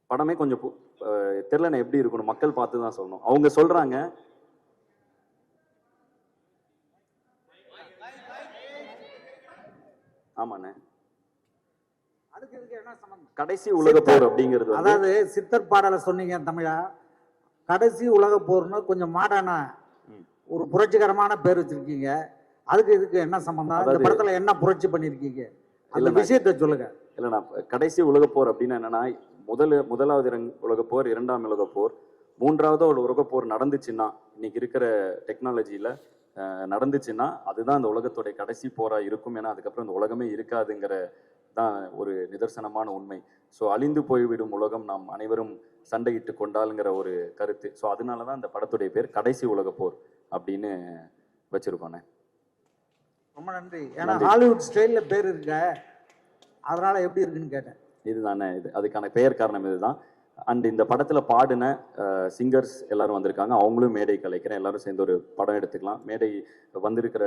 படமே கொஞ்சம் தெரியலண்ணே எப்படி இருக்கணும், மக்கள் பார்த்து தான் சொல்லணும். அவங்க சொல்றாங்க ஆமாண்ணே. கடைசி உலக போர் அப்படிங்கிறது அதாவது சித்தர் பாடலை சொன்னீங்க தமிழா. கடைசி உலக போர்னு கொஞ்சம் மாடான ஒரு புரட்சிகரமான பேர் வச்சிருக்கீங்க. அதுக்கு இதுக்கு என்ன சம்பந்தம்? அந்த படத்துல என்ன புரட்சி பண்ணிருக்கீங்க அந்த விஷயத்தை சொல்லுங்க. இல்லைண்ணா, கடைசி உலக போர் அப்படின்னா என்னன்னா, முதலாவது உலக போர், இரண்டாம் உலக போர், மூன்றாவது ஒரு உலக போர் நடந்துச்சுன்னா, இன்னைக்கு இருக்கிற டெக்னாலஜியில நடந்துச்சுன்னா அதுதான் அந்த உலகத்தோடைய கடைசி போரா இருக்கும். ஏன்னா அதுக்கப்புறம் அந்த உலகமே இருக்காதுங்கிற தான் ஒரு நிதர்சனமான உண்மை. ஸோ அழிந்து போய்விடும் உலகம் நாம் அனைவரும் சண்டையிட்டு கொண்டாலுங்கிற ஒரு கருத்து. ஸோ அதனாலதான் இந்த படத்துடைய பேர் கடைசி உலக போர் அப்படின்னு வச்சிருக்கோண்ணே. ரொம்ப நன்றி. ஏன்னா ஹாலிவுட் ஸ்டைல்ல பேர் இருக்க, அதனால எப்படி இருக்குன்னு கேட்டேன். இதுதானே இது, அதுக்கான பெயர் காரணம் இதுதான். அண்ட் இந்த படத்துல பாடின சிங்கர்ஸ் எல்லாரும் வந்திருக்காங்க. அவங்களும் மேடை கலைக்கிறேன், எல்லாரும் சேர்ந்து ஒரு படம் எடுத்துக்கலாம். மேடை வந்திருக்கிற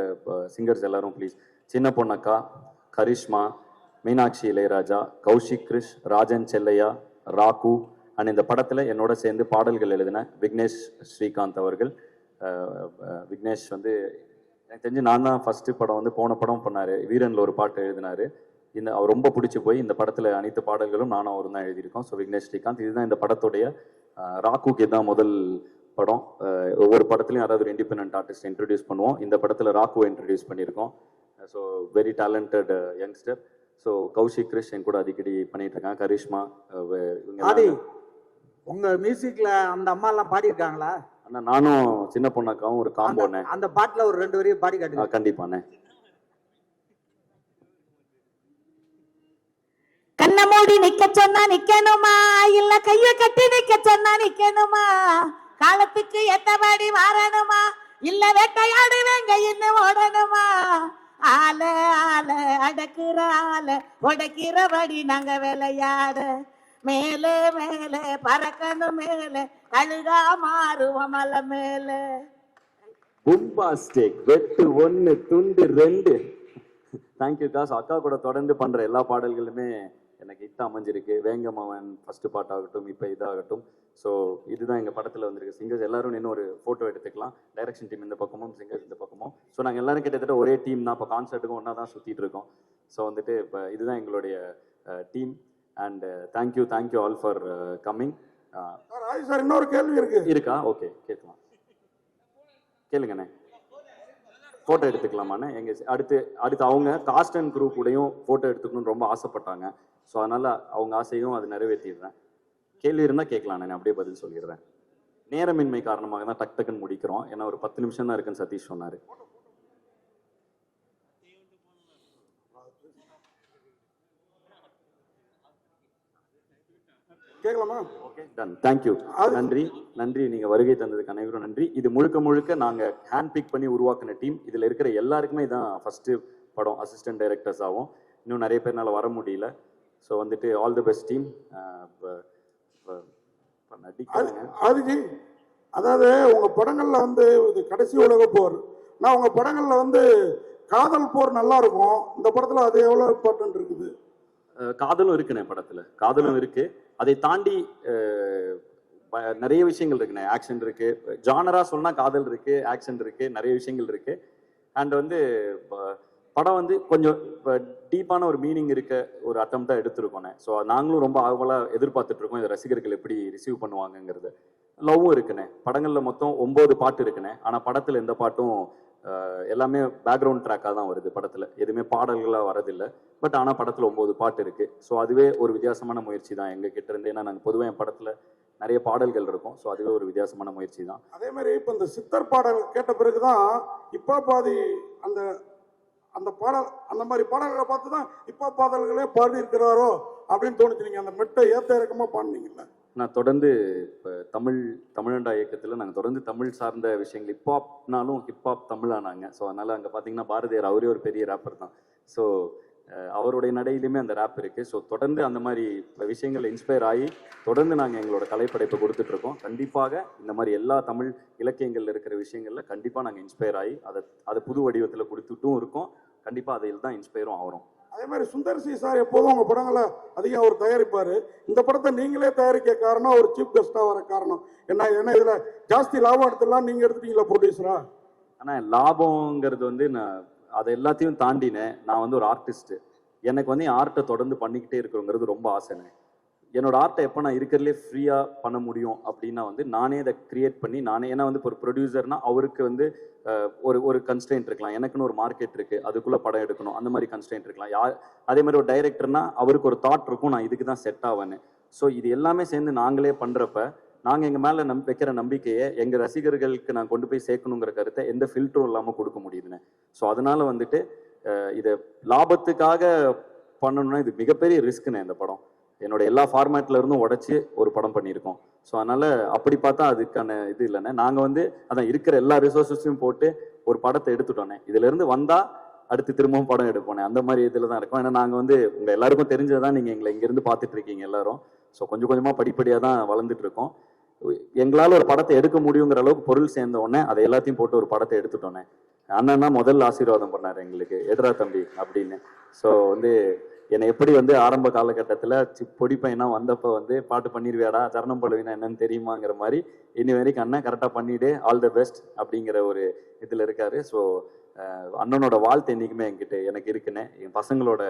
சிங்கர்ஸ் எல்லாரும் ப்ளீஸ். சின்ன பொண்ணக்கா, கரிஷ்மா, மீனாட்சி இளையராஜா, கௌஷிக் கிருஷ், ராஜன் செல்லையா, ராகு. அண்ட் இந்த படத்துல என்னோட சேர்ந்து பாடல்கள் எழுதின விக்னேஷ் ஸ்ரீகாந்த் அவர்கள். விக்னேஷ் வந்து எனக்கு தெரிஞ்சு நான் தான் ஃபர்ஸ்ட் படம் வந்து போன படம் பண்ணாரு, வீரன்ல ஒரு பாட்டு எழுதினாரு. அவர் ரொம்ப பிடிச்சி போய் இந்த படத்துல அனைத்து பாடல்களும் நானும் அவரும் தான் எழுதியிருக்கோம். ஸோ விக்னேஷ் ஸ்ரீகாந்த். இதுதான் இந்த படத்துடைய ராகுக்கு இதுதான் முதல் படம். ஒவ்வொரு படத்துலையும் யாராவது ஒரு இண்டிபெண்டன்ட் ஆர்டிஸ்ட் இன்ட்ரடியூஸ் பண்ணுவோம். இந்த படத்துல ராகுவை இன்ட்ரடியூஸ் பண்ணியிருக்கோம். So very talented youngster. So Kaushik Krish என் கூட அடிக்கடி பண்ணிட்டு இருக்காங்க. கரிஷ்மா, உங்க மியூசிக்ல அந்த அம்மா எல்லாம் பாடி இருக்காங்களா? அண்ணா நானும் சின்ன பொண்ணாக்காவும் ஒரு காம்போண்ணே. அந்த பாட்டுல ஒரு 2 வரையும் பாடி காட்டுங்க. கண்டிப்பாண்ணே. கண்ண மூடி நிக்க சொன்னா நிக்கணுமா, இல்ல கைய கட்டி நிக்க சொன்னா நிக்கணுமா, காலத்துக்கு எத்தபடி மாறணுமா, இல்ல வேட்டையாடு வேங்க இன்னும் ஓடணுமா, ஆல ஆல அடக்குற ஆல உடைக்கிறபடி நாங்க விளையாட, மேலே மேலே பறக்கணும் மேலே கழுகா மாறுவோம் மலை மேலே. பும்பாஸ்டிக் வெட்டு 1 துண்டு 2. Thank you guys. அக்கா கூட தொடர்ந்து பண்ற எல்லா பாடல்களுமே எனக்கு ஹிட் அமைஞ்சிருக்கு. வேங்கமவன் ஃபர்ஸ்ட் பாட்டாகட்டும், இப்போ இதாகட்டும். ஸோ இதுதான் எங்கள் படத்தில் வந்திருக்கு. சிங்கர்ஸ் எல்லாரும் இன்னும் ஒரு ஃபோட்டோ எடுத்துக்கலாம். டைரக்ஷன் டீம் இந்த பக்கமும், சிங்கர்ஸ் இந்த பக்கமும். ஸோ நாங்கள் எல்லாரும் கிட்டத்தட்ட ஒரே டீம் தான். இப்போ கான்சர்ட்டுக்கும் ஒன்றா தான் சுற்றிட்டு இருக்கோம். ஸோ வந்துட்டு இப்போ இதுதான் எங்களுடைய team. And thank you all for coming. Sir இன்னொரு கேள்வி இருக்கா? ஓகே, கேட்கலாம், கேளுங்கண்ணே. ஃபோட்டோ எடுத்துக்கலாமாண்ணே? அடுத்து அவங்க காஸ்ட் அண்ட் குரூப் கூடயும் ஃபோட்டோ எடுத்துக்கணும்னு ரொம்ப ஆசைப்பட்டாங்க. ஸோ அதனால அவங்க ஆசையும் அது நிறைவேற்றிடுறேன். கேள்வி இருந்தால் கேட்கலாம், நான் அப்படியே பதில் சொல்லிடுறேன். நேரமின்மை காரணமாக தான் டக்குன்னு முடிக்கிறோம். ஏன்னா ஒரு 10 நிமிஷம் தான் இருக்குன்னு சதீஷ் சொன்னார். கேட்கலாமா? Okay, done. தேங்க்யூ. நன்றி. நீங்க வருகை தந்ததுக்கு அனைவரும் நன்றி. இது முழுக்க நாங்க ஹேண்ட் பிக் பண்ணி உருவாக்குன டீம். இதுல இருக்கிற எல்லாருக்குமே இதான் ஃபர்ஸ்ட் படம். அசிஸ்டன்ட் டைரக்டர்ஸ் ஆகும். இன்னும் நிறைய பேர்னால வர முடியல. ஸோ வந்துட்டு ஆல் தி பெஸ்ட் டீம். ஆதிஜி, அதாவது உங்க படங்கள்ல வந்து கடைசி உலக போர், நான் உங்க படங்கள்ல வந்து காதல் போர் நல்லா இருக்கும். இந்த படத்துல அது எவ்வளவு இம்பார்ட்டன்ட் இருக்குது? காதலும் இருக்குண்ணே, படத்துல காதலும் இருக்கு. அதை தாண்டி நிறைய விஷயங்கள் இருக்குண்ணே. ஆக்ஷன் இருக்கு, ஜானரா சொன்னா காதல் இருக்கு, ஆக்ஷன் இருக்கு, நிறைய விஷயங்கள் இருக்கு. அண்ட் வந்து படம் வந்து கொஞ்சம் டீப்பான ஒரு மீனிங் இருக்க ஒரு அட்டம்ப்டா எடுத்திருக்கோண்ணே. ஸோ நாங்களும் ரொம்ப ஆவலாக எதிர்பார்த்துட்டு இருக்கோம் இதை ரசிகர்கள் எப்படி ரிசீவ் பண்ணுவாங்கங்கிறது. லவ்வும் இருக்குண்ணே. படங்கள்ல மொத்தம் 9 பாட்டு இருக்குண்ணே. ஆனால் படத்துல எந்த பாட்டும் எல்லாமே பேக்ரவுண்ட் ட்ராக்காக தான் வருது. படத்துல எதுவுமே பாடல்களாக வரதில்லை. பட் ஆனால் படத்துல 9 பாட்டு இருக்கு. ஸோ அதுவே ஒரு வித்தியாசமான முயற்சி தான் எங்க கிட்ட இருந்து. ஏன்னா நாங்கள் பொதுவாக என் படத்துல நிறைய பாடல்கள் இருக்கும். ஸோ அதுவே ஒரு வித்தியாசமான முயற்சி தான். அதே மாதிரி இப்போ இந்த சித்தர் பாடல் கேட்ட பிறகுதான் இப்போ பாதி அந்த பாடல், அந்த மாதிரி பாடல்களை பார்த்து தான் இப்போ பாடல்களே பாடி இருக்கிறாரோ அப்படின்னு தோணுச்சு. நீங்க அந்த மெட்டை ஏத்த இறக்கமா பாடினீங்கல்ல. நான் தொடர்ந்து இப்போ தமிழண்டா இயக்கத்தில் நாங்கள் தொடர்ந்து தமிழ் சார்ந்த விஷயங்கள், ஹிப்ஹாப்னாலும் ஹிப்ஹாப் தமிழானாங்க. ஸோ அதனால அங்கே பார்த்தீங்கன்னா பாரதியார் அவரே ஒரு பெரிய ரேப்பர் தான். ஸோ அவருடைய நடையிலுமே அந்த ரேப் இருக்கு. ஸோ தொடர்ந்து அந்த மாதிரி விஷயங்கள் இன்ஸ்பயர் ஆகி தொடர்ந்து நாங்கள் எங்களோட கலைப்படைப்பை கொடுத்துட்டு இருக்கோம். கண்டிப்பாக இந்த மாதிரி எல்லா தமிழ் இலக்கியங்கள்ல இருக்கிற விஷயங்கள்ல கண்டிப்பாக நாங்கள் இன்ஸ்பயர் ஆகி அதை புது வடிவத்தில் கொடுத்துட்டும் இருக்கோம். கண்டிப்பாக அதில் தான் இன்ஸ்பயரும் ஆகிறோம். அதே மாதிரி சுந்தர் சி சார் எப்போதும் உங்க படங்களை அதிகம் அவர் தயாரிப்பாரு. இந்த படத்தை நீங்களே தயாரிக்க காரணம், ஒரு சீஃப் கெஸ்டா வர காரணம் என்ன? ஏன்னா இதுல ஜாஸ்தி லாபம் எடுத்துலாம் நீங்க எடுத்துட்டீங்களா ப்ரொடியூசரா? ஆனா லாபம்ங்கிறது வந்து நான் அதை எல்லாத்தையும் தாண்டினேன். நான் வந்து ஒரு ஆர்டிஸ்ட். எனக்கு வந்து ஆர்ட்டை தொடர்ந்து பண்ணிக்கிட்டே இருக்கிறோங்கிறது ரொம்ப ஆசைனே. என்னோட ஆர்ட்டை எப்போ நான் இருக்கிறதுலே ஃப்ரீயாக பண்ண முடியும் அப்படின்னா வந்து நானே அதை கிரியேட் பண்ணி நானே, ஏன்னா வந்து இப்போ ஒரு ப்ரொடியூசர்னா அவருக்கு வந்து ஒரு கன்ஸ்ட்ரெயின்ட் இருக்கலாம், எனக்குன்னு ஒரு மார்க்கெட் இருக்குது, அதுக்குள்ளே படம் எடுக்கணும், அந்த மாதிரி கன்ஸ்ட்ரெயின்ட் இருக்கலாம். அதே மாதிரி ஒரு டைரக்டர்னா அவருக்கு ஒரு தாட் இருக்கும், நான் இதுக்கு தான் செட் ஆவேன்னு. ஸோ இது எல்லாமே சேர்ந்து நாங்களே பண்ணுறப்ப நாங்கள் எங்கள் மேலே வைக்கிற நம்பிக்கையை எங்கள் ரசிகர்களுக்கு நான் கொண்டு போய் சேர்க்கணுங்கிற கருத்தை எந்த ஃபில்டரும் இல்லாமல் கொடுக்க முடியுதுன்னு. ஸோ அதனால வந்துட்டு இதை லாபத்துக்காக பண்ணணும்னா இது மிகப்பெரிய ரிஸ்க்குண்ணே. இந்த படம் என்னோட எல்லா ஃபார்மேட்ல இருந்தும் உடைச்சு ஒரு படம் பண்ணியிருக்கோம். ஸோ அதனால அப்படி பார்த்தா அதுக்கான இது இல்லைண்ணே. நாங்கள் வந்து அதான் இருக்கிற எல்லா ரிசோர்ஸஸையும் போட்டு ஒரு படத்தை எடுத்துட்டோன்னே. இதுல இருந்து வந்தா அடுத்து திரும்பவும் படம் எடுப்போனே, அந்த மாதிரி இதில் தான் இருக்கும். ஏன்னா நாங்கள் வந்து உங்கள் எல்லாருக்கும் தெரிஞ்சதான் நீங்கள் எங்களை இங்கேருந்து பார்த்துட்டு இருக்கீங்க எல்லாரும். ஸோ கொஞ்சம் கொஞ்சமாக படிப்படியாக தான் வளர்ந்துட்டு இருக்கோம். எங்களால் ஒரு படத்தை எடுக்க முடியுங்கிற அளவுக்கு பொருள் சேர்ந்த உடனே அதை எல்லாத்தையும் போட்டு ஒரு படத்தை எடுத்துட்டோன்னே. அண்ணன் தான் முதல்ல ஆசீர்வாதம் பண்ணார் எங்களுக்கு, எதிரா தம்பி அப்படின்னு. ஸோ வந்து என்னை எப்படி வந்து ஆரம்ப காலகட்டத்தில் பொடி பையனா வந்தப்போ வந்து பாட்டு பண்ணிடுவியாடா, சரணம் பழுவினா என்னன்னு தெரியுமாங்கிற மாதிரி இனி வரைக்கும் அண்ணன் கரெக்டாக பண்ணிவிடு, ஆல் த பெஸ்ட் அப்படிங்கிற ஒரு இதில் இருக்காரு. ஸோ அண்ணனோட வாழ்த்து என்றைக்குமே என்கிட்ட எனக்கு இருக்குன்னு, என் பசங்களோட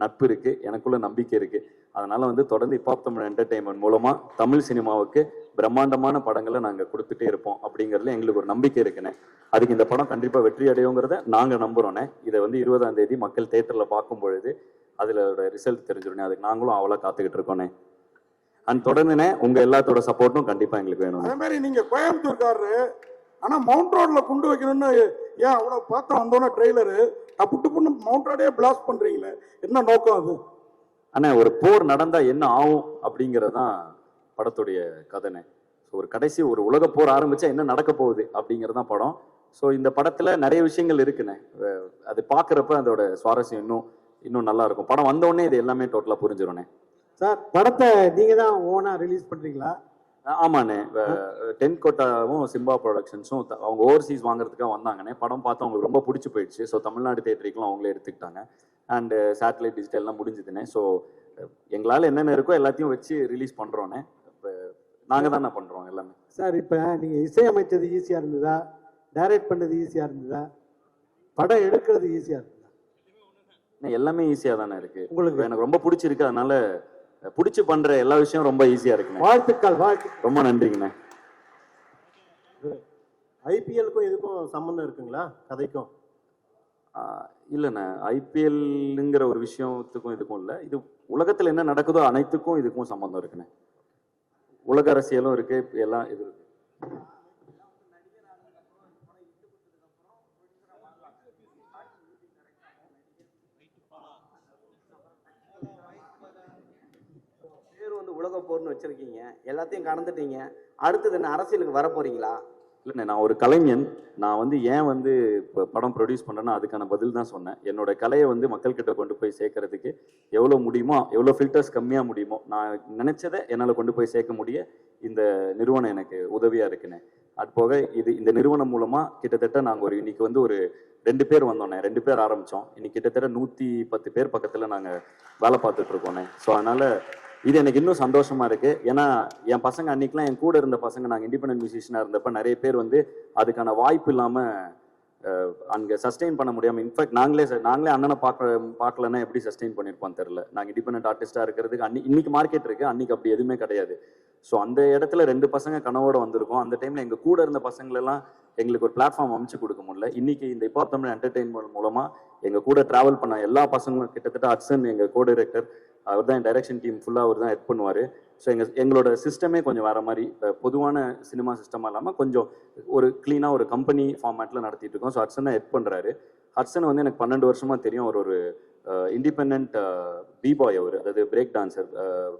நட்பு இருக்குது, எனக்குள்ள நம்பிக்கை இருக்குது. அதனால் வந்து தொடர்ந்து ஹிப் ஹாப் தமிழ் என்டர்டெயின்மெண்ட் மூலமாக தமிழ் சினிமாவுக்கு பிரம்மாண்டமான படங்களை நாங்கள் கொடுத்துட்டே இருப்போம் அப்படிங்கிறதுல எங்களுக்கு ஒரு நம்பிக்கை இருக்குண்ணே. அதுக்கு இந்த படம் கண்டிப்பாக வெற்றி அடையுங்கிறத நாங்கள் நம்புகிறோண்ணே. இதை வந்து 20ஆம் தேதி மக்கள் தேட்டரில் பார்க்கும் பொழுது அதில் ரிசல்ட் தெரிஞ்சிடனே. அதுக்கு நாங்களும் அவ்வளோ காத்துக்கிட்டு இருக்கோண்ணே. அண்ட் தொடர்ந்துண்ணே உங்கள் எல்லாத்தோட சப்போர்ட்டும் கண்டிப்பாக எங்களுக்கு வேணும். அதே மாதிரி நீங்கள் கோயம்புத்தூர்காரரு, ஆனால் மவுண்ட் ரோட்ல குண்டு வைக்கணும்னு ஏன் அவ்வளோ பார்த்தா வந்தோன்னா ட்ரெய்லரு புட்டு புண்ணு மவுண்ட் ரோடே பிளாஸ்ட் பண்ணுறீங்களே, என்ன நோக்கம் அது? அண்ணா ஒரு போர் நடந்தா என்ன ஆகும் அப்படிங்கிறது தான் படத்துடைய கதைனே. ஸோ ஒரு கடைசி ஒரு உலக போர் ஆரம்பிச்சா என்ன நடக்க போகுது அப்படிங்கிறது தான் படம். ஸோ இந்த படத்துல நிறைய விஷயங்கள் இருக்குண்ணே. அது பார்க்குறப்ப அதோட சுவாரஸ்யம் இன்னும் நல்லா இருக்கும். படம் வந்த உடனே இது எல்லாமே டோட்டலாக புரிஞ்சிடும்ண்ணே. சார் படத்தை நீங்க தான் ஓனா ரிலீஸ் பண்றீங்களா? ஆமாண்ணே. டென்கோட்டாவும் சிம்பா ப்ரொடக்ஷன்ஸும் அவங்க ஓவர்சீஸ் வாங்குறதுக்காக வந்தாங்கண்ணே. படம் பார்த்து அவங்களுக்கு ரொம்ப பிடிச்சி போயிடுச்சு. ஸோ தமிழ்நாடு தேட்டருக்குலாம் அவங்களே எடுத்துக்கிட்டாங்க. அண்ட் சேட்டலைட் டிஜிட்டல்லாம் முடிஞ்சுதுண்ணே. ஸோ எங்களால் என்னென்ன இருக்கோ எல்லாத்தையும் வச்சு ரிலீஸ் பண்ணுறோண்ணே. இப்போ நாங்கள் தானே பண்ணுறோம் எல்லாமே. சார் இப்போ நீங்கள் இசையமைச்சது ஈஸியாக இருந்ததா, டைரக்ட் பண்ணது ஈஸியாக இருந்ததா, படம் எடுக்கிறது ஈஸியாக இருந்ததா? எல்லாமே ஈஸியாக தானே இருக்கு. உங்களுக்கு எனக்கு ரொம்ப பிடிச்சிருக்கு. அதனால பிடிச்சி பண்ற எல்லா விஷயம் ரொம்ப ஈஸியா இருக்குண்ணே. வாழ்த்துக்கள். ரொம்ப நன்றிங்கண்ணே. ஐபிஎல்க்கும் இதுக்கும் சம்பந்தம் இருக்குங்களா கதைக்கும்? இல்லைண்ணே, ஐபிஎல்ங்கிற ஒரு விஷயத்துக்கும் இதுக்கும் இல்லை. இது உலகத்தில் என்ன நடக்குதோ அனைத்துக்கும் இதுக்கும் சம்பந்தம் இருக்குண்ணே. உலக அரசியலும் இருக்கு, எல்லாம் இது இருக்கு. உலக போர்னு வச்சிருக்கீங்க, எல்லாத்தையும் கடந்துட்டீங்க, அடுத்தது என்ன அரசியலுக்கு வர போறீங்களா? இல்லைண்ணே, நான் ஒரு கலைஞன். நான் வந்து ஏன் வந்து இப்போ படம் ப்ரொடியூஸ் பண்ணுறேன்னா அதுக்கான பதில் தான் சொன்னேன். என்னோட கலையை வந்து மக்கள்கிட்ட கொண்டு போய் சேர்க்கறதுக்கு எவ்வளோ முடியுமோ, எவ்வளோ ஃபில்டர்ஸ் கம்மியாக முடியுமோ, நான் நினைச்சதை என்னால் கொண்டு போய் சேர்க்க முடிய இந்த நிறுவனம் எனக்கு உதவியாக இருக்குண்ணே. அது போக இந்த நிறுவனம் மூலமாக கிட்டத்தட்ட நாங்கள் இன்னைக்கு வந்து ஒரு 2 பேர் வந்தோண்ணே. 2 பேர் ஆரம்பித்தோம். இன்னைக்கு கிட்டத்தட்ட 110 பேர் பக்கத்தில் நாங்கள் வேலை பார்த்துட்டு இருக்கோண்ணே. ஸோ அதனால் இது எனக்கு இன்னும் சந்தோஷமா இருக்கு. ஏன்னா என் பசங்க அன்னைக்கெல்லாம் என் கூட இருந்த பசங்க, நாங்கள் இண்டிபெண்டன்ட் மியூசிஷியனாக இருந்தப்ப நிறைய பேர் வந்து அதுக்கான வாய்ப்பு இல்லாமல் அங்கே சஸ்டெயின் பண்ண முடியாமல், இன்ஃபேக்ட் நாங்களே அண்ணனை பார்க்கலன்னா எப்படி சஸ்டெயின் பண்ணியிருப்போம் தெரில. நாங்கள் இண்டிபெண்டன்ட் ஆர்டிஸ்டாக இருக்கிறதுக்கு இன்னைக்கு மார்க்கெட் இருக்குது, அன்னைக்கு அப்படி எதுவுமே கிடையாது. ஸோ அந்த இடத்துல 2 பசங்க கனவோடு வந்திருக்கோம். அந்த டைமில் எங்கள் கூட இருந்த பசங்களெல்லாம் எங்களுக்கு ஒரு பிளாட்ஃபார்ம் அமைச்சு கொடுக்க முடியல. இன்னைக்கு இந்த ஹிப் ஹாப் தமிழ் என்டர்டெயின்மெண்ட் மூலமாக எங்கள் கூட ட்ராவல் பண்ண எல்லா பசங்களும், கிட்டத்தட்ட ஹட்சன் எங்கள் கோ டைரக்டர், அவர் தான் டைரக்ஷன் டீம் ஃபுல்லாக அவர் தான் ஹெட் பண்ணுவார். ஸோ எங்களோட சிஸ்டமே கொஞ்சம் வேறு மாதிரி, பொதுவான சினிமா சிஸ்டமாக இல்லாமல் கொஞ்சம் ஒரு க்ளீனாக ஒரு கம்பெனி ஃபார்மேட்டில் நடத்திட்டு இருக்கோம். ஸோ ஹட்சன் தான் ஹெட் பண்ணுறாரு. ஹட்சன் வந்து எனக்கு 12 வருஷமாக தெரியும். அவர் ஒரு இண்டிபெண்ட் பிபாய், அவர் அதாவது பிரேக் டான்சர்,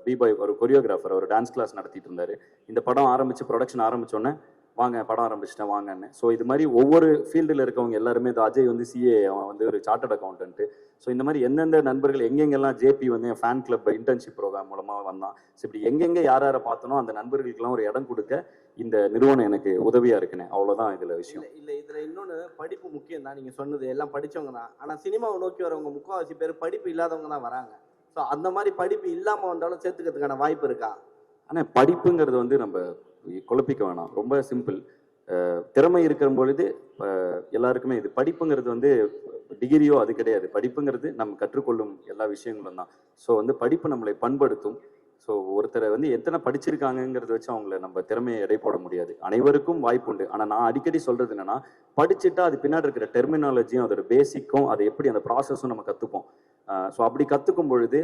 பிபாய், ஒரு கொரியோகிராஃபர், அவர் டான்ஸ் கிளாஸ் நடத்திட்டு இருந்தார். இந்த படம் ஆரம்பித்து ப்ரொடக்ஷன் ஆரம்பித்தோன்னே வாங்க படம் ஆரம்பிச்சிட்டேன் வாங்கன்னு. ஸோ இது மாதிரி ஒவ்வொரு ஃபீல்டில் இருக்கவங்க எல்லாருமே, இந்த அஜய் வந்து சிஏ, அவன் வந்து ஒரு சார்ட்டர்ட் அக்கௌண்டன்ட்டு. ஸோ இந்த மாதிரி எந்தெந்த நண்பர்கள் எங்கெங்கெல்லாம் ஜேபி வந்து என் ஃபேன் கிளப் இன்டர்ன்ஷிப் ப்ரோக்ராம் மூலமாக வந்தான். ஸோ இப்படி எங்கெங்கே யார் யாரை பார்த்தனோ அந்த நண்பர்களுக்கெல்லாம் ஒரு இடம் கொடுக்க இந்த நிறுவனம் எனக்கு உதவியாக இருக்குண்ணே. அவ்வளோதான் இதில் விஷயம். இல்லை இதில் இன்னொன்று, படிப்பு முக்கியம் தான். நீங்கள் சொன்னது எல்லாம் படித்தவங்க தான். ஆனால் சினிமாவை நோக்கி வரவங்க முக்கால்வாசி பேர் படிப்பு இல்லாதவங்க தான் வராங்க. ஸோ அந்த மாதிரி படிப்பு இல்லாமல் வந்தாலும் சேர்த்துக்கிறதுக்கான வாய்ப்பு இருக்கா? ஆனால் படிப்புங்கிறது வந்து நம்ம குழப்பிக்க வேணாம். ரொம்ப சிம்பிள். திறமை இருக்கிற பொழுது எல்லாருக்குமே இது படிப்புங்கிறது வந்து டிகிரியோ அது கிடையாது. படிப்புங்கிறது நம்ம கற்றுக்கொள்ளும் எல்லா விஷயங்களும் தான். ஸோ வந்து படிப்பு நம்மளை பண்படுத்தும். ஸோ ஒருத்தரை வந்து எத்தனை படிச்சிருக்காங்கிறத வச்சு அவங்கள நம்ம திறமையை எடை போட முடியாது. அனைவருக்கும் வாய்ப்பு உண்டு. ஆனால் நான் அடிக்கடி சொல்றது என்னன்னா, படிச்சுட்டா அது பின்னாடி இருக்கிற டெர்மினாலஜியும் அதோட பேசிக்கும், அதை எப்படி அந்த ப்ராசஸும் நம்ம கற்றுப்போம். ஸோ அப்படி கற்றுக்கும் பொழுது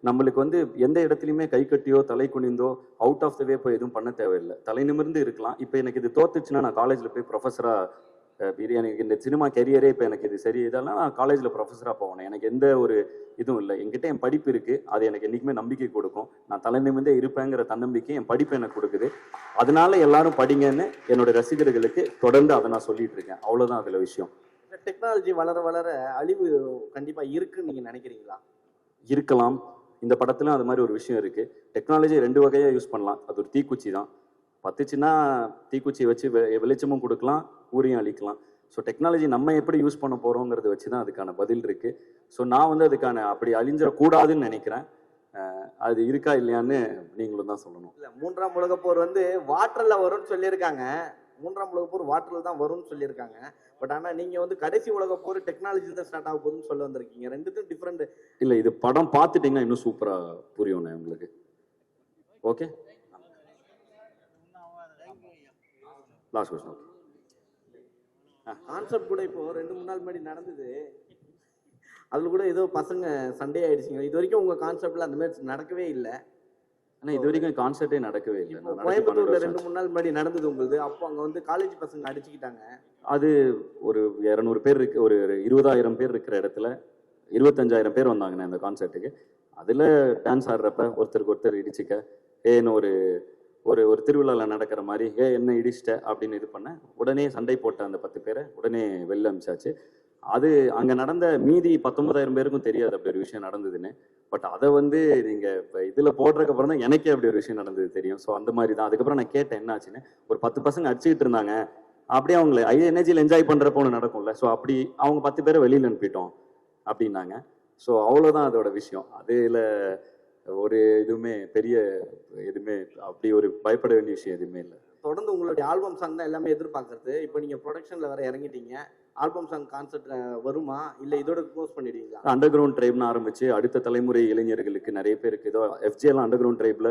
நம்மளுக்கு வந்து எந்த இடத்துலையுமே கை கட்டியோ தலை குனிந்தோ அவுட் ஆஃப் த வே போய் எதுவும் பண்ண தேவையில்லை. தலை நிமிர்ந்து இருக்கலாம். இப்போ எனக்கு இது தோத்துச்சுன்னா நான் காலேஜில் போய் ப்ரொஃபஸராக, எனக்கு இந்த சினிமா கெரியரே இப்போ எனக்கு இது சரி இதெல்லாம் நான் காலேஜில் ப்ரொஃபஸராக போவேன். எனக்கு எந்த ஒரு இதுவும் இல்லை. என்கிட்ட என் படிப்பு இருக்குது. அது எனக்கு என்றைக்குமே நம்பிக்கை கொடுக்கும். நான் தலை நிமிர்ந்தே இருப்பேங்கிற தன்னம்பிக்கை என் படிப்பு எனக்கு கொடுக்குது. அதனால எல்லாரும் படிங்கன்னு என்னோட ரசிகர்களுக்கு தொடர்ந்து அதை நான் சொல்லிட்டு இருக்கேன். அவ்வளோதான் அதில் விஷயம். டெக்னாலஜி வளர வளர அழிவு கண்டிப்பாக இருக்குன்னு நீங்கள் நினைக்கிறீங்களா? இருக்கலாம். இந்த படத்துலையும் அது மாதிரி ஒரு விஷயம் இருக்குது. டெக்னாலஜி 2 வகையாக யூஸ் பண்ணலாம். அது ஒரு தீக்குச்சி தான். பத்துச்சுன்னா தீக்குச்சியை வச்சு வெளிச்சமும் கொடுக்கலாம், ஊரையும் அழிக்கலாம். ஸோ டெக்னாலஜி நம்ம எப்படி யூஸ் பண்ண போகிறோங்கிறத வச்சு தான் அதுக்கான பதில் இருக்குது. ஸோ நான் வந்து அதுக்கான அப்படி அழிஞ்சிடக்கூடாதுன்னு நினைக்கிறேன். அது இருக்கா இல்லையான்னு நீங்களும் தான் சொல்லணும். இல்லை, 3ஆம் உலகப் போர் வந்து வாட்டரில் வரும்னு சொல்லியிருக்காங்க. 3ஆம் உலகப் போர் வாட்டரில் தான் வரும்னு சொல்லியிருக்காங்க. பட் ஆனால் நீங்கள் வந்து கடைசி உலகப் போர் டெக்னாலஜி தான் ஸ்டார்ட் ஆக போகுதுன்னு சொல்ல வந்திருக்கீங்க. ரெண்டுத்தும் டிஃப்ரெண்ட். இல்லை, இது படம் பார்த்துட்டிங்கன்னா இன்னும் சூப்பராக புரியும்ண்ணே உங்களுக்கு. Okay, last question. கான்செப்ட் கூட இப்போ 2-3 நாள் முன்னாடி நடந்தது. அதில் கூட ஏதோ பசங்க சண்டே ஆயிடுச்சுங்க. இது வரைக்கும் உங்கள் கான்செப்டில் அந்த மாதிரி நடக்கவே இல்லை. ஆனால் இது வரைக்கும் கான்செப்டே நடக்கவே இல்லை. கோயம்புத்தூர்ல 2-3 நாள் முன்னாடி நடந்தது உங்களுக்கு. அப்போ அங்கே வந்து காலேஜ் பசங்க அடிச்சுக்கிட்டாங்க. அது ஒரு 200 பேர் இருக்கு, ஒரு 20,000 பேர் இருக்கிற இடத்துல 25,000 பேர் வந்தாங்கண்ணே அந்த கான்செர்ட்டுக்கு. அதில் டான்ஸ் ஆடுறப்ப ஒருத்தருக்கு ஒருத்தர் இடிச்சுக்க, ஏன்னு ஒரு ஒரு ஒரு திருவிழாவில் நடக்கிற மாதிரி என்ன இடிச்சிட்ட அப்படின்னு இது பண்ண, உடனே சண்டை போட்ட அந்த 10 பேரை உடனே வெளில அமிச்சாச்சு. அது அங்கே நடந்த மீதி 19,000 பேருக்கும் தெரியாது அப்படி ஒரு விஷயம் நடந்ததுன்னு. பட் அதை வந்து நீங்கள் இப்போ இதில் போடுறதுக்கு அப்புறம் தான் எனக்கே அப்படி ஒரு விஷயம் நடந்தது தெரியும். ஸோ அந்த மாதிரி தான். அதுக்கப்புறம் நான் கேட்டேன் என்ன ஆச்சுன்னு. ஒரு 10 பசங்க அடிச்சுக்கிட்டு இருந்தாங்க. அப்படியே அவங்களை எனர்ஜியில் என்ஜாய் பண்ணுறப்போ ஒன்று நடக்கும்ல. ஸோ அப்படி அவங்க 10 பேரை வெளியில் அனுப்பிட்டோம் அப்படின்னாங்க. ஸோ அவ்வளோதான் அதோட விஷயம். அதில் ஒரு எதுவுமே பெரிய எதுவுமே அப்படி ஒரு பயப்பட வேண்டிய விஷயம் எதுவுமே இல்லை. தொடர்ந்து உங்களுடைய ஆல்பம் சாங் தான் எல்லாமே எதிர்பார்க்கறது. இப்போ நீங்கள் ப்ரொடக்ஷனில் வேற இறங்கிட்டீங்க. ஆல்பம் சாங் கான்செப்ட் வருமா, இல்லை இதோட க்ளோஸ் பண்ணிடுவீங்களா? அண்டர் கிரவுண்ட் ட்ரைப்னு ஆரம்பிச்சு அடுத்த தலைமுறை இளைஞர்களுக்கு நிறைய பேருக்கு ஏதோ எஃப்ஜேலாம் அண்டர் கிரவுண்ட் ட்ரைப்ல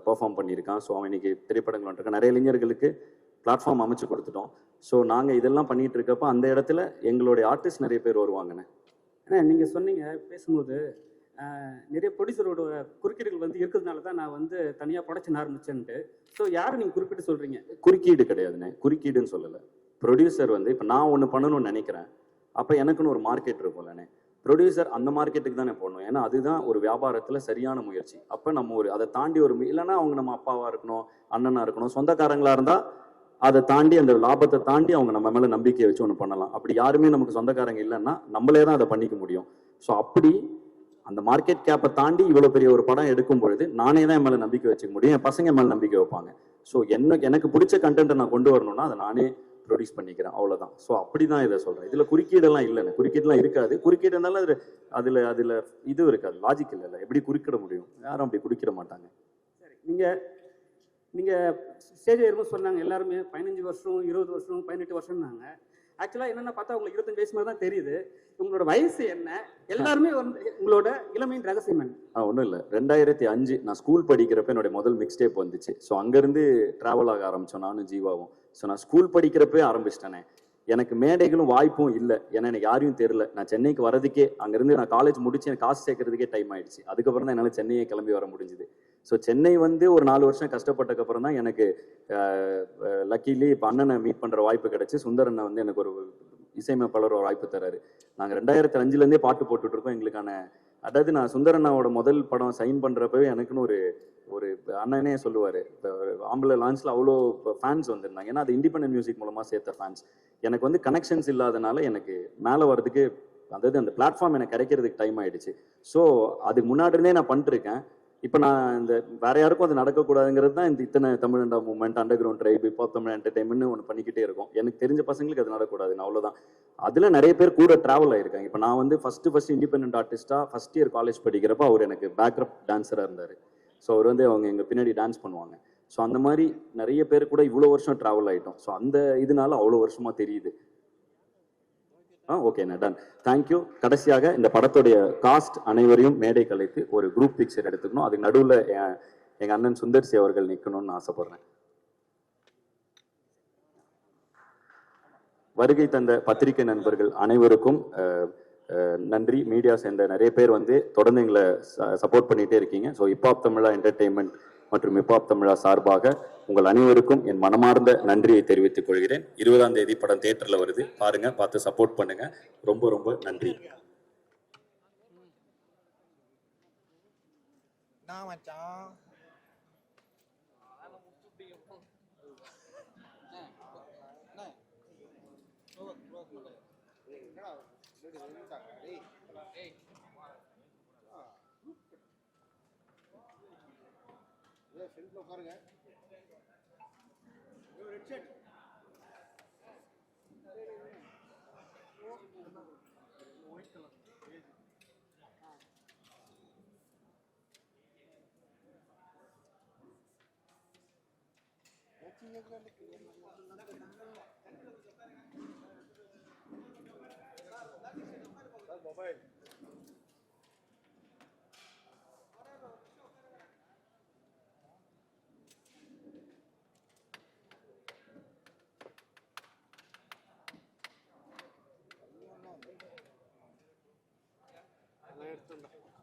பெர்ஃபார்ம் பண்ணியிருக்கான். ஸோ அவன் இன்னைக்கு திரைப்படங்கள் வந்துருக்கான். நிறைய இளைஞர்களுக்கு பிளாட்ஃபார்ம் அமைச்சு கொடுத்துட்டோம். ஸோ நாங்கள் இதெல்லாம் பண்ணிட்டு இருக்கப்போ அந்த இடத்துல எங்களுடைய ஆர்டிஸ்ட் நிறைய பேர் வருவாங்கண்ணே. ஏன்னா நீங்கள் சொன்னீங்க பேசும்போது நிறைய ப்ரொடியூசரோட குறுக்கீடுகள் வந்து இருக்கிறதுனால தான் நான் வந்து தனியாக ப்ரொடக்ஷன் ஆரம்பிச்சேன்ட்டு. ஸோ யாரை நீங்கள் குறிப்பிட்டு சொல்கிறீங்க? குறுக்கீடு கிடையாதுண்ணே, குறுக்கீடுன்னு சொல்லலை. ப்ரொடியூசர் வந்து இப்போ நான் ஒன்று பண்ணணும்னு நினைக்கிறேன். அப்போ எனக்குன்னு ஒரு மார்க்கெட் இருக்கும்லண்ணே. ப்ரொடியூசர் அந்த மார்க்கெட்டுக்கு தானே போடணும். ஏன்னா அதுதான் ஒரு வியாபாரத்தில் சரியான முயற்சி. அப்போ நம்ம ஒரு அதை தாண்டி ஒரு இல்லைன்னா அவங்க நம்ம அப்பாவாக இருக்கணும், அண்ணனாக இருக்கணும், சொந்தக்காரங்களாக இருந்தால் அதை தாண்டி அந்த லாபத்தை தாண்டி அவங்க நம்ம மேலே நம்பிக்கையை வச்சு ஒன்று பண்ணலாம். அப்படி யாருமே நமக்கு சொந்தக்காரங்க இல்லைன்னா நம்மளே தான் அதை பண்ணிக்க முடியும். ஸோ அப்படி அந்த மார்க்கெட் கேப்பை தாண்டி இவ்வளோ பெரிய ஒரு படம் எடுக்கும் பொழுது நானே தான் என் மேலே நம்பிக்கை வச்சுக்க முடியும். என் பசங்க மேலே நம்பிக்கை வைப்பாங்க. ஸோ எனக்கு பிடிச்ச கண்டென்ட்டை நான் கொண்டு வரணும்னா அதை நானே ப்ரொடியூஸ் பண்ணிக்கிறேன். அவ்வளோதான். ஸோ அப்படி தான் இதை சொல்கிறேன். இதில் குறுக்கீடெல்லாம் இல்லைண்ணே. குறுக்கீடெல்லாம் இருக்காது. குறுக்கீடு இருந்தாலும் அதில் இது இருக்காது, லாஜிக் இல்லை. எப்படி குறுக்கிட முடியும்? யாரும் அப்படி குறுக்கிட மாட்டாங்க. சரி, நீங்கள் ஸ்டேஜ் ஏறும்போது சொன்னாங்க எல்லாருமே 15 வருஷம் 20 வருஷம் 18 வருஷம்னாங்க. ஆக்சுவலாக என்னென்ன பார்த்தா உங்களுக்கு 25 வயசு மாதிரி தான் தெரியுது. உங்களோட வயசு என்ன? எல்லாருமே வந்து உங்களோட இளமையின் ரகசியம் என்ன? ஒன்றும் இல்லை. 2005 நான் ஸ்கூல் படிக்கிறப்ப என்னுடைய முதல் மிக்ஸ் டேப் வந்துச்சு. ஸோ அங்கேருந்து ட்ராவல் ஆக ஆரம்பித்தோம் நானும் ஜீவாவும். ஸோ நான் ஸ்கூல் படிக்கிறப்பே ஆரம்பிச்சிட்டேனே. எனக்கு மேடைகளும் வாய்ப்பும் இல்லை. ஏன்னா எனக்கு யாரையும் தெரியல. நான் சென்னைக்கு வரதுக்கே அங்கேருந்து நான் காலேஜ் முடிச்சு எனக்கு காசு சேர்க்கறதுக்கே டைம் ஆயிடுச்சு. அதுக்கப்புறம் தான் என்னால் சென்னையே கிளம்பி வர முடிஞ்சுது. ஸோ சென்னை வந்து ஒரு 4 வருஷம் கஷ்டப்பட்டக்கப்புறம் தான் எனக்கு லக்கிலி இப்போ அண்ணனை மீட் பண்ணுற வாய்ப்பு கிடைச்சி. சுந்தரண்ணன் வந்து எனக்கு ஒரு இசையமைப்பாளர் ஒரு வாய்ப்பு தராரு. நாங்கள் 2005லேருந்தே பாட்டு போட்டுட்ருக்கோம். எங்களுக்கான அதாவது நான் சுந்தரண்ணாவோட முதல் படம் சைன் பண்ணுறப்பவே எனக்குன்னு ஒரு ஒரு அண்ணனே சொல்லுவார், ஆம்பளை லான்ச்சில் அவ்வளோ ஃபேன்ஸ் வந்திருந்தாங்க. ஏன்னா அது இண்டிபெண்டன்ட் மியூசிக் மூலமாக சேர்த்த ஃபேன்ஸ். எனக்கு வந்து கனெக்ஷன்ஸ் இல்லாதனால எனக்கு மேலே வர்றதுக்கு, அதாவது அந்த பிளாட்ஃபார்ம் எனக்கு கிடைக்கிறதுக்கு டைம் ஆயிடுச்சு. ஸோ அதுக்கு முன்னாடினே நான் பண்ணிட்டுருக்கேன். இப்போ நான் இந்த வேற யாருக்கும் அது நடக்கக்கூடாதுங்கிறது தான் இந்த இத்தனை தமிழண்டா மூவ்மெண்ட், அண்டர் கிரவுண்ட் ட்ரைப், இப்போ தமிழ் என்டர்டைன்மெண்ட் ஒன்று பண்ணிக்கிட்டே இருக்கும். எனக்கு தெரிஞ்ச பசங்களுக்கு அது நடக்கக்கூடாதுன்னு, அவ்வளோதான். அதில் நிறைய பேர் கூட ட்ராவல் ஆயிருக்காங்க. இப்போ நான் வந்து ஃபர்ஸ்ட் இண்டிபெண்டன்ட் ஆர்டிஸ்டாக ஃபர்ஸ்ட் இயர் காலேஜ் படிக்கிறப்ப அவர் எனக்கு பேக்அப் டான்ஸராக இருந்தார். ஸோ அவர் வந்து அவங்க எங்கள் பின்னாடி டான்ஸ் பண்ணுவாங்க. ஸோ அந்த மாதிரி நிறைய பேர் கூட இவ்வளோ வருஷம் ட்ராவல் ஆகிட்டோம். ஸோ அந்த இதனால அவ்வளோ வருஷமாக தெரியுது. ஓகேண்ணா, டன், தேங்க்யூ. கடைசியாக இந்த படத்துடைய காஸ்ட் அனைவரையும் மேடை கலைத்து ஒரு குரூப் பிக்சர் எடுத்துக்கணும். அதுக்கு நடுவில் எங்கள் அண்ணன் சுந்தர்சி அவர்கள் நிற்கணும்னு ஆசைப்படுறேன். வருகை தந்த பத்திரிகை நண்பர்கள் அனைவருக்கும் நன்றி. மீடியா சேர்ந்த நிறைய பேர் வந்து தொடர்ந்து எங்களை சப்போர்ட் பண்ணிகிட்டே இருக்கீங்க. ஸோ ஹிப்ஹாப் தமிழா என்டர்டெயின்மெண்ட் மற்றும் ஹிப்ஹாப் தமிழா சார்பாக உங்கள் அனைவருக்கும் என் மனமார்ந்த நன்றியை தெரிவித்துக் கொள்கிறேன். 20ஆம் தேதி படம் தியேட்டர்ல வருது, பாருங்க, பார்த்து சப்போர்ட் பண்ணுங்க. ரொம்ப ரொம்ப நன்றி. எடுத்துட்டேன்.